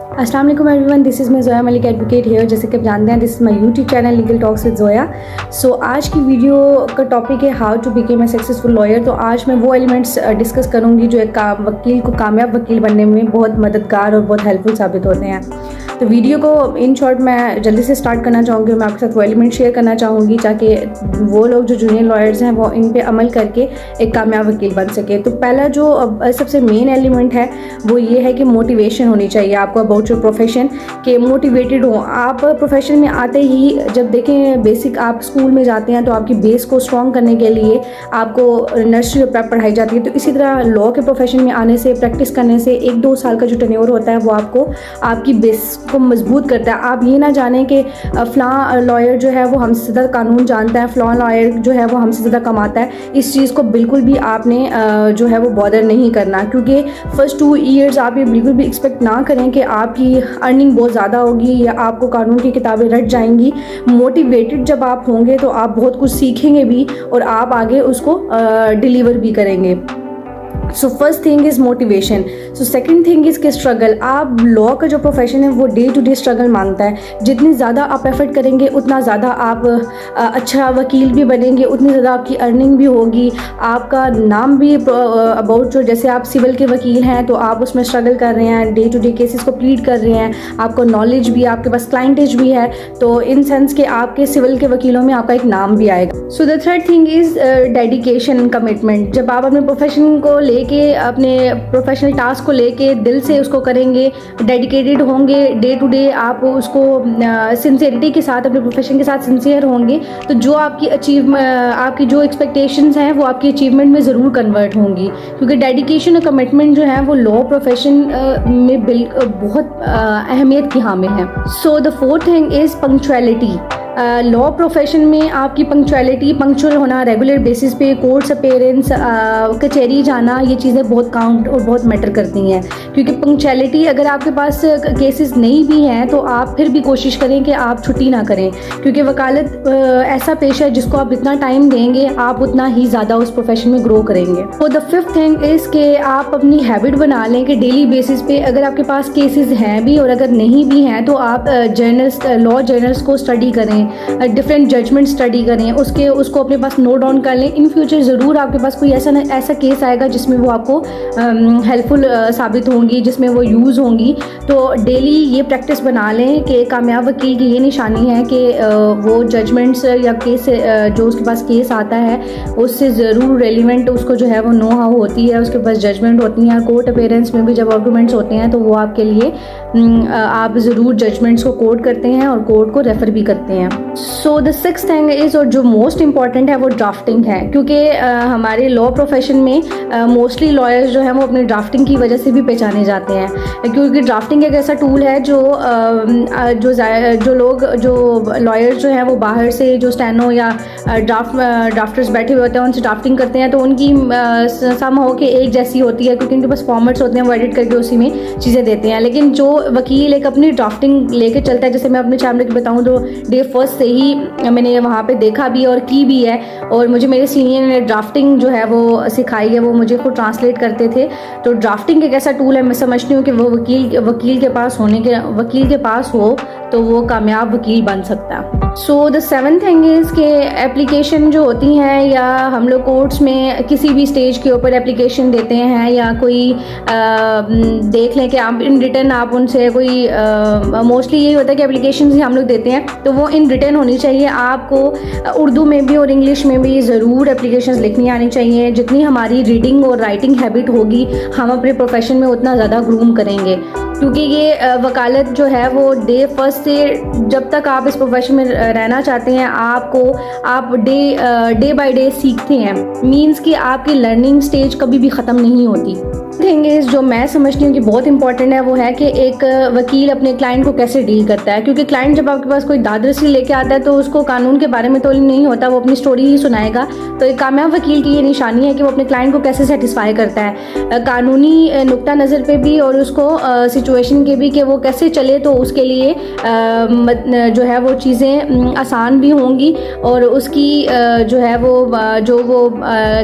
अस्सलाम वालेकुम everyone, this is मैं ज़ोया मलिक एडवोकेट हेयर। जैसे कि आप जानते हैं, this is my YouTube channel legal talks with Zoya. So आज की वीडियो का टॉपिक है how to become a successful lawyer. तो आज मैं वो एलिमेंट्स डिस्कस करूँगी जो एक वकील को कामयाब वकील बनने में बहुत मददगार और बहुत हेल्पफुल साबित होते हैं। तो वीडियो को इन शॉर्ट मैं जल्दी से स्टार्ट करना चाहूँगी। मैं आपके साथ वो एलिमेंट शेयर करना चाहूँगी ताकि वो लोग जो जूनियर लॉयर्स हैं वो इन पे अमल करके एक कामयाब वकील बन सके। तो पहला जो सबसे मेन एलिमेंट है वो ये है कि मोटिवेशन होनी चाहिए आपको अबाउट योर प्रोफेशन, के मोटिवेटेड हो आप। प्रोफेशन में आते ही जब देखें बेसिक आप स्कूल में जाते हैं तो आपकी बेस को स्ट्रॉन्ग करने के लिए आपको नर्सरी और प्रेप पढ़ाई जाती है। तो इसी तरह लॉ के प्रोफेशन में आने से, प्रैक्टिस करने से 1-2 साल का जो टेन्योर होता है वो आपको आपकी बेस को मजबूत करता है। आप ये ना जानें कि फ़लाँ लॉयर जो है वो हमसे ज़्यादा कानून जानता है, फ़लाँ लॉयर जो है वो हमसे ज़्यादा कमाता है। इस चीज़ को बिल्कुल भी आपने जो है वो बॉदर नहीं करना, क्योंकि फ़र्स्ट 2 ईयर्स आप ये बिल्कुल भी एक्सपेक्ट ना करें कि आपकी अर्निंग बहुत ज़्यादा होगी या आपको कानून की किताबें रट जाएंगी। मोटिवेटेड जब आप होंगे तो आप बहुत कुछ सीखेंगे भी और आप आगे उसको डिलीवर भी करेंगे। So first thing is motivation. So second thing is के स्ट्रगल। आप लॉ का जो प्रोफेशन है वो डे टू डे स्ट्रगल मांगता है। जितनी ज़्यादा आप एफर्ट करेंगे उतना ज़्यादा आप अच्छा वकील भी बनेंगे, उतनी ज़्यादा आपकी अर्निंग भी होगी, आपका नाम भी अबाउट जो जैसे आप सिविल के वकील हैं तो आप उसमें स्ट्रगल कर रहे हैं, डे टू डे केसेस को प्लीड कर रहे हैं, आपको नॉलेज भी, आपके पास क्लाइंटेज भी है, तो इन सेंस के आपके सिविल के वकीलों में आपका एक नाम भी आएगा। So the third thing is dedication and commitment. जब आप अपने प्रोफेशन को लेके अपने प्रोफेशनल टास्क को लेके दिल से उसको करेंगे, डेडिकेटेड होंगे, डे टू डे आप उसको सिंसियरिटी के साथ अपने प्रोफेशन के साथ सिंसियर होंगे, तो जो आपकी जो एक्सपेक्टेशंस हैं वो आपकी अचीवमेंट में ज़रूर कन्वर्ट होंगी, क्योंकि डेडिकेशन और कमिटमेंट जो है वो लॉ प्रोफेशन में बहुत अहमियत की हामिल है। So the fourth thing is punctuality. Law profession में आपकी पंक्चुअल होना, रेगुलर बेसिस पे कोर्ट्स अपीयरेंस, कचहरी जाना, ये चीज़ें बहुत काउंट और बहुत मैटर करती हैं। क्योंकि पंक्चुअलिटी, अगर आपके पास केसेस नहीं भी हैं तो आप फिर भी कोशिश करें कि आप छुट्टी ना करें, क्योंकि वकालत ऐसा पेशा है जिसको आप जितना टाइम देंगे आप उतना ही ज़्यादा उस प्रोफेशन में ग्रो करेंगे। तो द फिफ्थ थिंग इज़ कि आप अपनी हैबिट बना लें कि डेली बेसिस पे अगर आपके पास केसेस हैं भी और अगर नहीं भी हैं तो आप लॉ जर्नल्स को स्टडी करें, डिफरेंट जजमेंट स्टडी करें, उसको अपने पास नोट डाउन कर लें। इन फ्यूचर ज़रूर आपके पास कोई ऐसा केस आएगा जिसमें वो आपको हेल्पफुल साबित होंगी, जिसमें वो यूज़ होंगी। तो डेली ये प्रैक्टिस बना लें कि कामयाब वकील की ये निशानी है कि वो जजमेंट्स या केस जो उसके पास केस आता है उससे ज़रूर रेलिवेंट उसको जो है वो नो हाउ होती है, उसके पास जजमेंट होती हैं। कोर्ट अपीयरेंस में भी जब आर्गूमेंट्स होते हैं तो वो आपके लिए आप ज़रूर जजमेंट्स को कोट करते हैं और कोर्ट को रेफ़र भी करते हैं। So the sixth thing is, और जो मोस्ट इंपॉर्टेंट है वो ड्राफ्टिंग है, क्योंकि हमारे लॉ प्रोफेशन में मोस्टली लॉयर्स जो हैं वो अपने ड्राफ्टिंग की वजह से भी पहचाने जाते हैं, क्योंकि ड्राफ्टिंग एक ऐसा टूल है जो लॉयर्स जो हैं वो बाहर से जो स्टेनो या ड्राफ्टर्स बैठे हुए होते हैं उनसे ड्राफ्टिंग करते हैं तो उनकी सम हो के एक जैसी होती है, क्योंकि उनके पास फॉर्मेट्स होते हैं, वो एडिट करके उसी में चीज़ें देते हैं। लेकिन जो वकील एक अपनी ड्राफ्टिंग लेके चलता है, जैसे मैं अपने चैम्बर की बताऊँ तो डे फर्स्ट से ही मैंने वहाँ पे देखा भी और की भी है, और मुझे मेरे सीनियर ने ड्राफ्टिंग जो है वो सिखाई है, वो मुझे खुद ट्रांसलेट करते थे। तो ड्राफ्टिंग एक ऐसा टूल है, मैं समझती हूँ कि वो वकील के पास हो तो वो कामयाब वकील बन सकता है। So the seventh thing is कि एप्लीकेशन जो होती हैं, या हम लोग कोर्ट्स में किसी भी स्टेज के ऊपर एप्लीकेशन देते हैं, या कोई देख लें कि आप इन रिटर्न आप उनसे कोई मोस्टली यही होता है कि एप्लीकेशन ही हम लोग देते हैं तो वो इन रिटर्न होनी चाहिए। आपको उर्दू में भी और इंग्लिश में भी ज़रूर एप्लीकेशंस लिखनी आनी चाहिए। जितनी हमारी रीडिंग और राइटिंग हैबिट होगी हम अपने प्रोफेशन में उतना ज़्यादा ग्रूम करेंगे, क्योंकि ये वकालत जो है वो डे फर्स्ट से जब तक आप इस प्रोफेशन में रहना चाहते हैं आप डे बाय डे सीखते हैं। मीन्स कि आपकी लर्निंग स्टेज कभी भी ख़त्म नहीं होती। थिंग इज़, जो मैं समझती हूँ कि बहुत इंपॉर्टेंट है, वो है कि एक वकील अपने क्लाइंट को कैसे डील करता है, क्योंकि क्लाइंट जब आपके पास कोई दादरसी लेके आता है तो उसको कानून के बारे में तो नहीं होता, वो अपनी स्टोरी ही सुनाएगा। तो एक कामयाब वकील की ये निशानी है कि वो अपने क्लाइंट को कैसे सेटिस्फाई करता है, कानूनी नुक्ता नज़र पे भी और उसको सिचुएशन के भी, कि वो कैसे चले तो उसके लिए जो है वो चीज़ें आसान भी होंगी, और उसकी जो है वो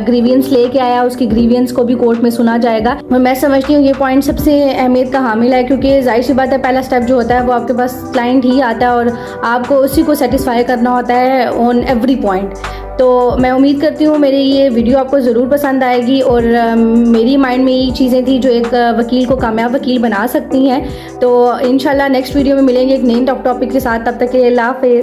ग्रीवियंस लेके आया उसकी ग्रीवियंस को भी कोर्ट में सुना जाएगा। और मैं समझती हूँ ये पॉइंट सबसे अहमियत का हामिल है, क्योंकि जाहिर सी बात है पहला स्टेप जो होता है वो आपके पास क्लाइंट ही आता है और आपको उसी को सेटिस्फाई करना होता है ऑन एवरी पॉइंट। तो मैं उम्मीद करती हूँ मेरी ये वीडियो आपको ज़रूर पसंद आएगी और मेरी माइंड में ये चीज़ें थी जो एक वकील को कामयाब वकील बना सकती हैं। तो इंशाल्लाह नेक्स्ट वीडियो में मिलेंगे एक नई टॉपिक के साथ। तब तक के लिए अल्लाह हाफ़िज़।